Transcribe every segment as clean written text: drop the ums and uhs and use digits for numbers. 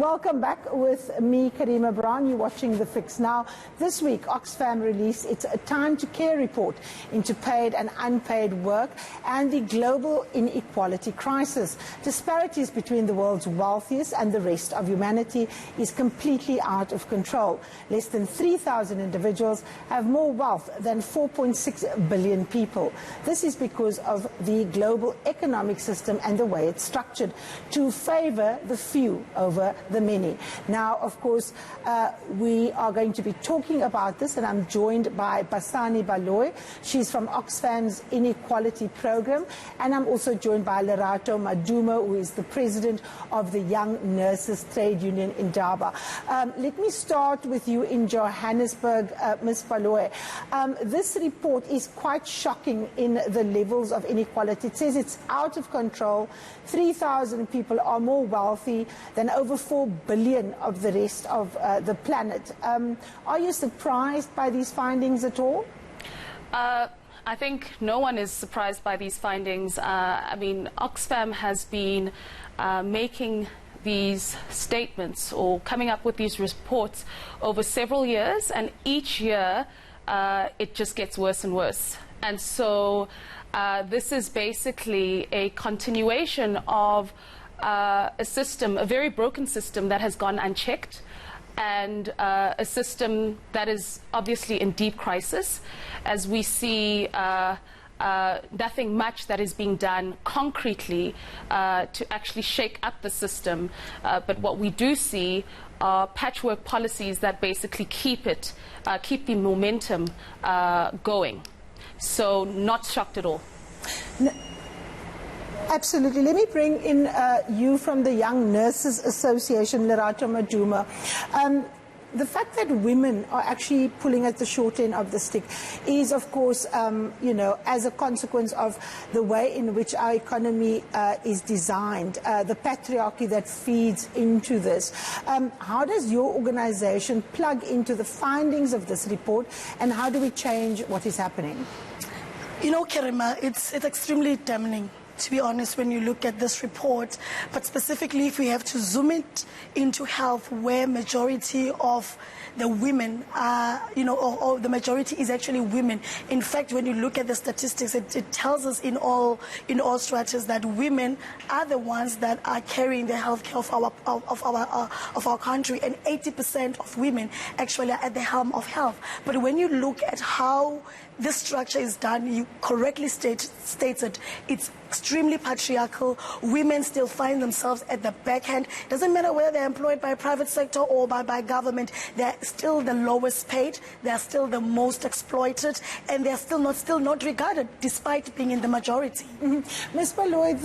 Welcome back with me, Karima Brown. You're watching The Fix. Now, this week, Oxfam released its Time to Care report into paid and unpaid work and the global inequality crisis. Disparities between the world's wealthiest and the rest of humanity is completely out of control. Less than 3,000 individuals have more wealth than 4.6 billion people. This is because of the global economic system and the way it's structured to favor the few over the many. Now, of course, we are going to be talking about this, and I'm joined by Basani Baloy. She's from Oxfam's Inequality Program, and I'm also joined by Lerato Maduma, who is the president of the Young Nurses Trade Union in Durban. Let me start with you in Johannesburg, Ms. Baloy. This report is quite shocking in the levels of inequality. It says it's out of control. 3,000 people are more wealthy than over 4 billion of the rest of the planet. Are you surprised by these findings at all? I think no one is surprised by these findings. I mean, Oxfam has been making these statements or coming up with these reports over several years, and each year it just gets worse and worse. And so this is basically a continuation of a system, a very broken system that has gone unchecked, and a system that is obviously in deep crisis, as we see nothing much that is being done concretely to actually shake up the system. But what we do see are patchwork policies that basically keep the momentum going. So not shocked at all. Absolutely. Let me bring in you from the Young Nurses Association, Lerato Maduma. The fact that women are actually pulling at the short end of the stick is, of course, you know, as a consequence of the way in which our economy is designed, the patriarchy that feeds into this. How does your organization plug into the findings of this report, and how do we change what is happening? You know, Karima, it's extremely damning, to be honest, when you look at this report, but specifically if we have to zoom it into health, where majority of the women are, you know, or the majority is actually women. In fact, when you look at the statistics, it tells us in all stratas that women are the ones that are carrying the healthcare of our country, and 80% of women actually are at the helm of health. But when you look at how this structure is done, you correctly stated it's extremely patriarchal. Women still find themselves at the back end. Doesn't matter whether they're employed by private sector or by government, they're still the lowest paid, they're still the most exploited, and they're still not regarded, despite being in the majority. Ms. Baloy,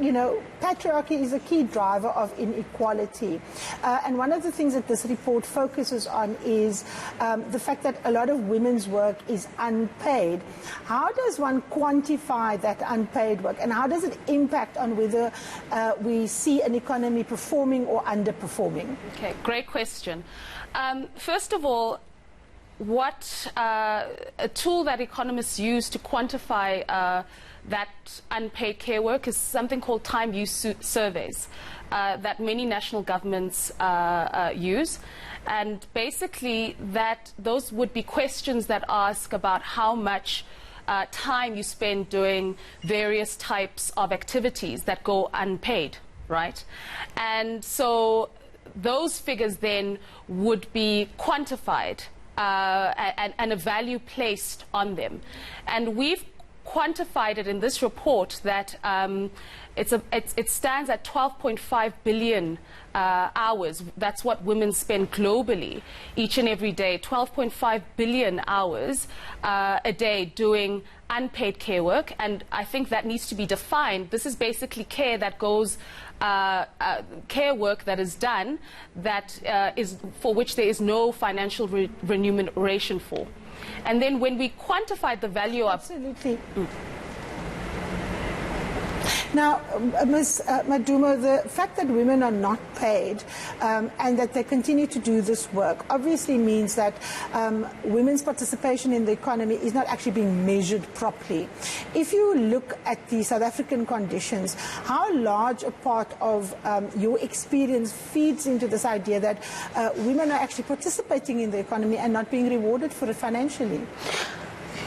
you know, patriarchy is a key driver of inequality. And one of the things that this report focuses on is the fact that a lot of women's work is unpaid. How does one quantify that unpaid work, and how does it impact on whether we see an economy performing or underperforming? Okay, great question. First of all, what a tool that economists use to quantify that unpaid care work is something called time use surveys that many national governments use. And basically those would be questions that ask about how much time you spend doing various types of activities that go unpaid, right? And so those figures then would be quantified and a value placed on them. And we've quantified it in this report that it stands at 12.5 billion hours. That's what women spend globally each and every day. 12.5 billion hours a day doing unpaid care work, and I think that needs to be defined. This is basically care that goes care work that is done that is for which there is no financial remuneration for. And then when we quantified the value of... Absolutely. Now, Ms. Maduma, the fact that women are not paid and that they continue to do this work obviously means that women's participation in the economy is not actually being measured properly. If you look at the South African conditions, how large a part of your experience feeds into this idea that women are actually participating in the economy and not being rewarded for it financially?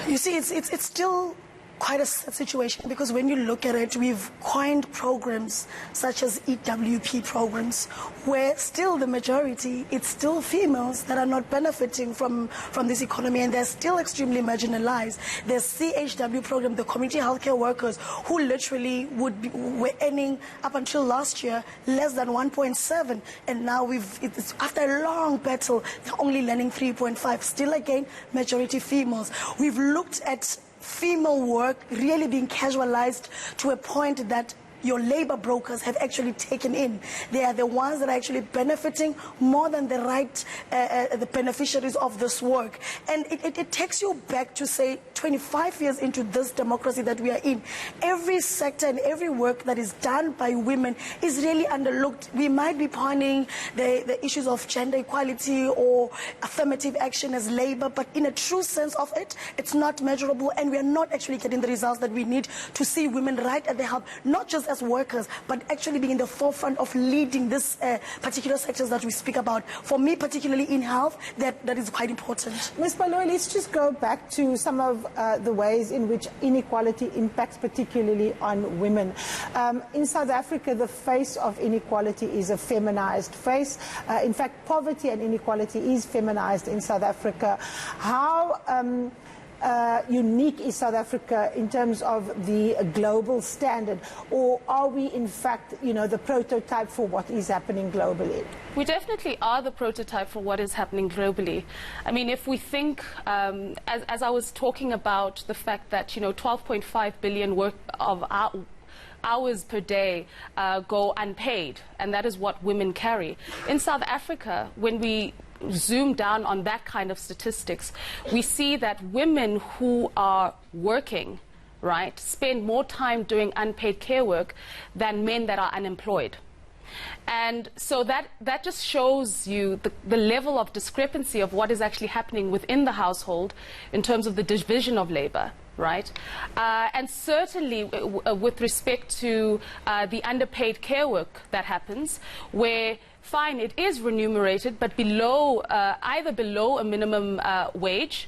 You see, it's still quite a sad situation, because when you look at it, we've coined programs such as EWP programs, where still the majority, it's still females that are not benefiting from this economy, and they're still extremely marginalized. There's CHW program, the community healthcare workers, who literally were earning up until last year less than 1.7, and now it's after a long battle, they're only learning 3.5. Still again, majority females. We've looked at female work really being casualized to a point that your labor brokers have actually taken in. They are the ones that are actually benefiting more than the beneficiaries of this work. And it takes you back to, say, 25 years into this democracy that we are in. Every sector and every work that is done by women is really underlooked. We might be pointing the issues of gender equality or affirmative action as labor, but in a true sense of it, it's not measurable, and we are not actually getting the results that we need to see women right at the help, not just as workers, but actually being in the forefront of leading this particular sectors that we speak about. For me, particularly in health, that is quite important. Ms. Baloyi, let's just go back to some of the ways in which inequality impacts particularly on women. In South Africa, the face of inequality is a feminized face. In fact, poverty and inequality is feminized in South Africa. How unique is South Africa in terms of the global standard, or are we in fact, the prototype for what is happening globally? We definitely are the prototype for what is happening globally. I mean, if we think, as I was talking about the fact that 12.5 billion work of hours per day go unpaid, and that is what women carry. In South Africa, when we zoom down on that kind of statistics, we see that women who are working, right, spend more time doing unpaid care work than men that are unemployed. And so that just shows you the level of discrepancy of what is actually happening within the household in terms of the division of labor. Right, and certainly with respect to the underpaid care work that happens, where fine, it is remunerated, but below either below a minimum wage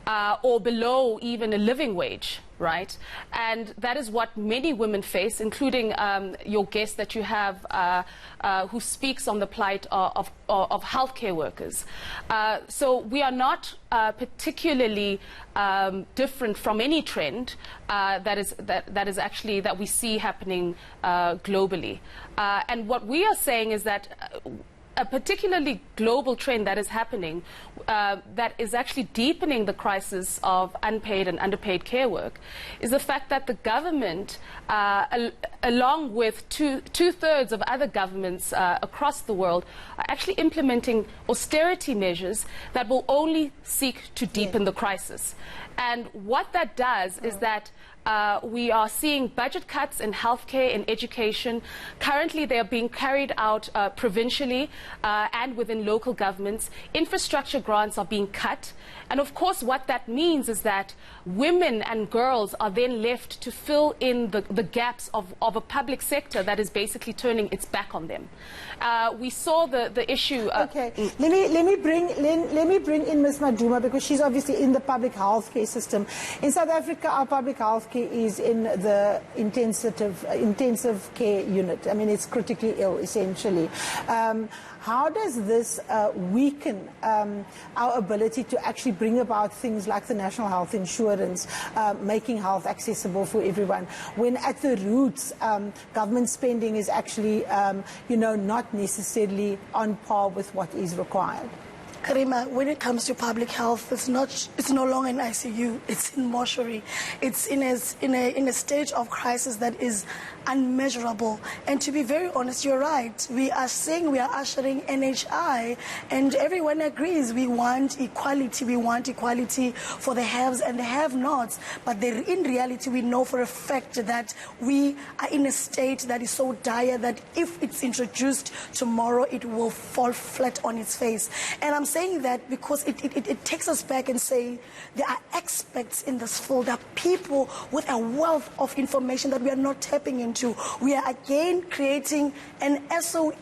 or below even a living wage. Right, and that is what many women face, including your guest that you have who speaks on the plight of healthcare workers. So we are not particularly different from any trend that we see happening globally. And what we are saying is that a particularly global trend that is happening that is actually deepening the crisis of unpaid and underpaid care work is the fact that the government, along with two-thirds of other governments across the world, are actually implementing austerity measures that will only seek to deepen the crisis. And what that does is that we are seeing budget cuts in healthcare and education. Currently, they are being carried out provincially and within local governments. Infrastructure grants are being cut. And of course, what that means is that women and girls are then left to fill in the gaps of a public sector that is basically turning its back on them. We saw the issue. Okay, let me bring in Ms. Maduma, because she's obviously in the public health care system. In South Africa, our public health care is in the intensive care unit. I mean, it's critically ill, essentially. How does this weaken our ability to actually bring about things like the national health insurance, making health accessible for everyone, when at the roots government spending is actually, not necessarily on par with what is required? Karima, when it comes to public health, it's no longer in ICU, it's in mortuary. It's in a stage of crisis that is unmeasurable. And to be very honest, you're right. We are saying we are ushering NHI, and everyone agrees we want equality. We want equality for the haves and the have-nots. But in reality, we know for a fact that we are in a state that is so dire that if it's introduced tomorrow, it will fall flat on its face. And I'm saying that because it takes us back and say there are experts in this field, there are people with a wealth of information that we are not tapping into. We are again creating an SOE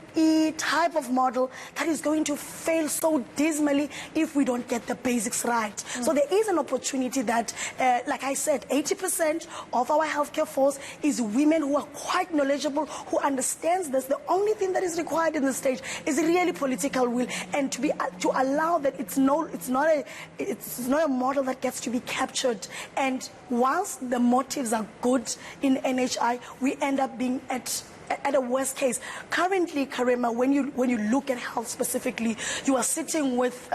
type of model that is going to fail so dismally if we don't get the basics right. So there is an opportunity that, like I said, 80% of our healthcare force is women who are quite knowledgeable, who understands this. The only thing that is required in this stage is really political will, and to allow that it's not a model that gets to be captured. And whilst the motives are good in NHI, we end up being at a worst case. Currently, Karima, when you look at health specifically, you are sitting with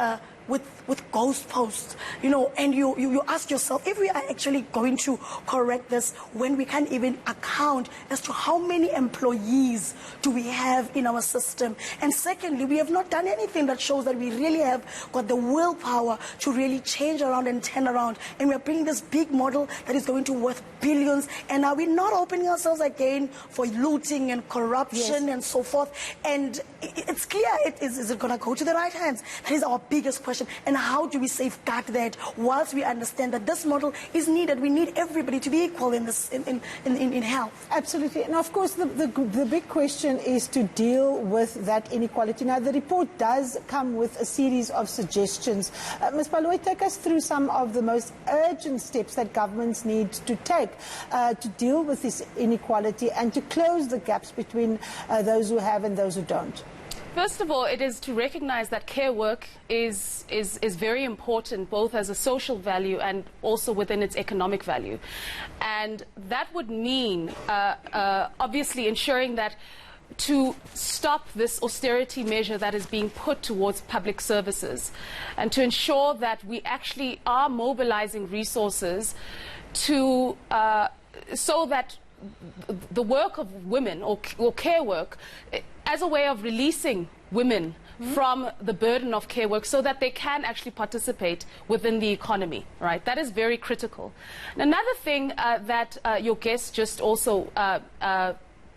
ghost posts, and you ask yourself, if we are actually going to correct this when we can't even account as to how many employees do we have in our system. And secondly, we have not done anything that shows that we really have got the willpower to really change around and turn around. And we are bringing this big model that is going to worth billions. And are we not opening ourselves again for looting and corruption and so forth? And it's clear, is it going to go to the right hands? That is our biggest question. And how do we safeguard that whilst we understand that this model is needed? We need everybody to be equal in this in health. Absolutely. And of course, the big question is to deal with that inequality. Now, the report does come with a series of suggestions. Ms. Baloyi, take us through some of the most urgent steps that governments need to take to deal with this inequality and to close the gaps between those who have and those who don't. First of all, it is to recognize that care work is very important, both as a social value and also within its economic value. And that would mean, obviously, ensuring that to stop this austerity measure that is being put towards public services, and to ensure that we actually are mobilizing resources to so that the work of women or care work as a way of releasing women from the burden of care work so that they can actually participate within the economy, right? That is very critical. And another thing that your guest just also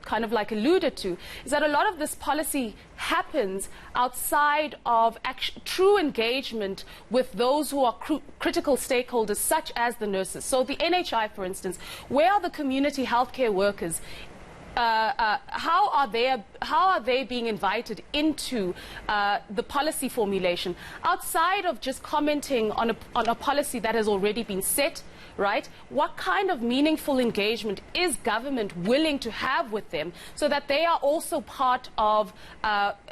kind of like alluded to is that a lot of this policy happens outside of true engagement with those who are critical stakeholders, such as the nurses. So the NHI, for instance, where are the community healthcare workers? How are they being invited into the policy formulation outside of just commenting on a policy that has already been set? Right? What kind of meaningful engagement is government willing to have with them so that they are also part of, crafting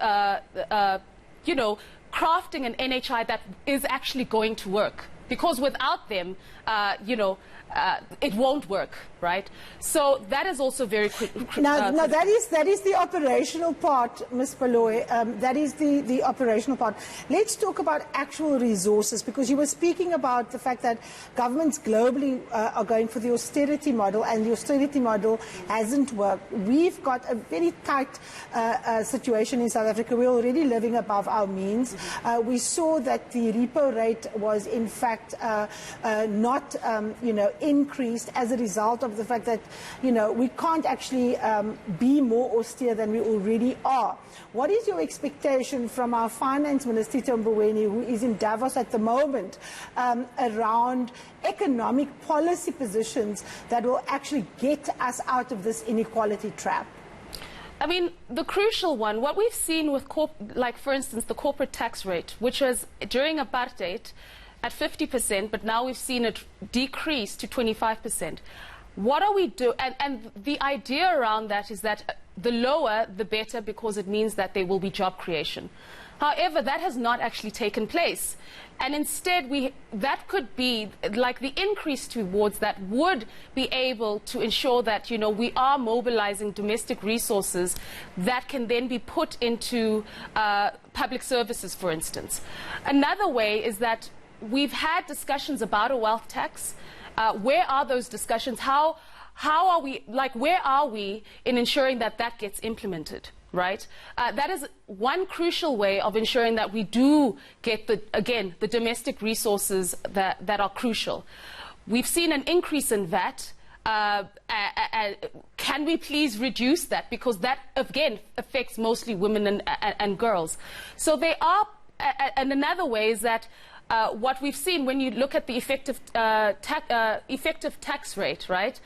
an NHI that is actually going to work? Because without them, it won't work, right? So that is also very critical. Now that is the operational part, Ms. Baloyi. That is the operational part. Let's talk about actual resources, because you were speaking about the fact that governments globally are going for the austerity model, and the austerity model hasn't worked. We've got a very tight situation in South Africa. We're already living above our means. We saw that the repo rate was in fact not increased as a result of the fact that we can't actually be more austere than we already are. What is your expectation from our Finance Minister Mboweni, who is in Davos at the moment, around economic policy positions that will actually get us out of this inequality trap? I mean, the crucial one, what we've seen with, for instance, the corporate tax rate, which was during apartheid at 50%, but now we've seen it decrease to 25%. what are we doing? And the idea around that is that the lower, the better, because it means that there will be job creation. However, that has not actually taken place. And instead, that could be like the increase towards that would be able to ensure that, you know, we are mobilizing domestic resources that can then be put into public services, for instance. Another way is that we've had discussions about a wealth tax. Where are those discussions? How are we, like, where are we in ensuring that that gets implemented? Right? That is one crucial way of ensuring that we do get, the domestic resources that are crucial. We've seen an increase in VAT. Can we please reduce that? Because that, again, affects mostly women and girls. So they are, and another way is that what we've seen when you look at the effective tax rate, right,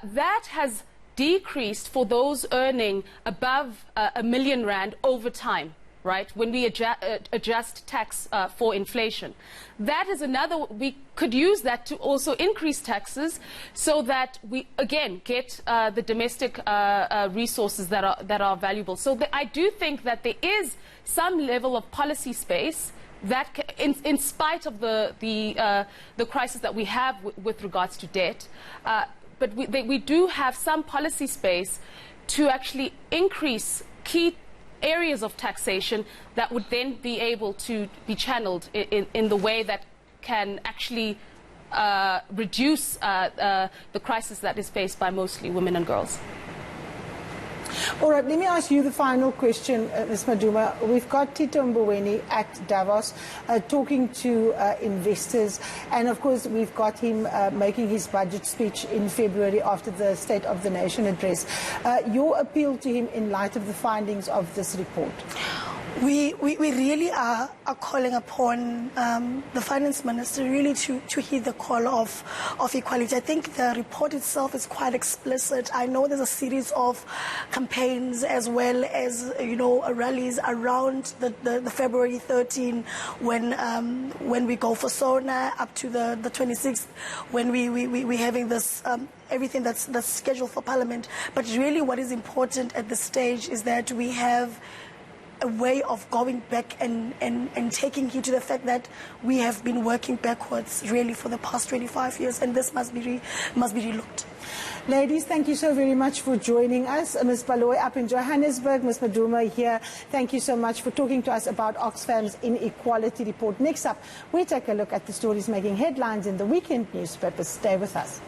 that has decreased for those earning above R1 million over time, right, when we adjust tax for inflation. That is another, we could use that to also increase taxes so that we, again, get the domestic resources that are valuable. So I do think that there is some level of policy space that, in spite of the crisis that we have with regards to debt, but we do have some policy space to actually increase key areas of taxation that would then be able to be channeled in the way that can actually reduce the crisis that is faced by mostly women and girls. All right, let me ask you the final question, Ms. Maduma. We've got Tito Mboweni at Davos talking to investors, and of course we've got him making his budget speech in February after the State of the Nation address. Your appeal to him in light of the findings of this report? We really are calling upon the finance minister really to heed the call of equality. I think the report itself is quite explicit. I know there's a series of campaigns as well as, you know, rallies around the February 13 when we go for SONA up to the 26th when we're having this everything that's scheduled for Parliament. But really what is important at this stage is that we have a way of going back and taking heed to the fact that we have been working backwards really for the past 25 years, and this must be relooked. Ladies, thank you so very much for joining us. Ms. Baloy up in Johannesburg, Ms. Maduma here. Thank you so much for talking to us about Oxfam's inequality report. Next up, we take a look at the stories making headlines in the weekend newspapers. Stay with us.